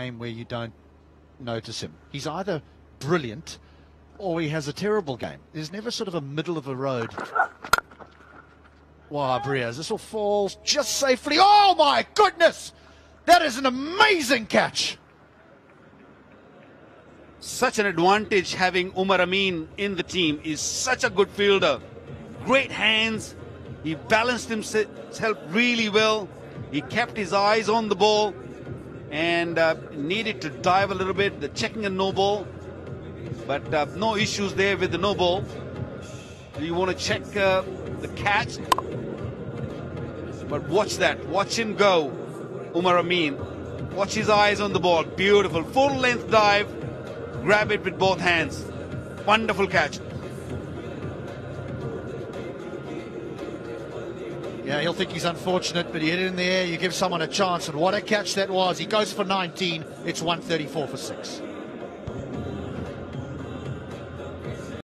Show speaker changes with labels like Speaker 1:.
Speaker 1: game where you don't notice him. He's either brilliant or he has a terrible game. There's never sort of a middle of the road. Wow, ریاض, this all falls just safely. Oh my goodness! That is an amazing catch.
Speaker 2: Such an advantage having Umar Amin in the team. He's such a good fielder. Great hands. He balanced himself really well. He kept his eyes on the ball and needed to dive a little bit. The checking a no ball, but no issues there with the no ball. You want to check the catch, but watch that. Watch him go, Umar Amin. Watch his eyes on the ball. Beautiful full length dive. Grab it with both hands. Wonderful catch.
Speaker 1: Yeah, he'll think he's unfortunate, but he hit it in the air. You give someone a chance, and what a catch that was. He goes for 19. It's 134 for 6.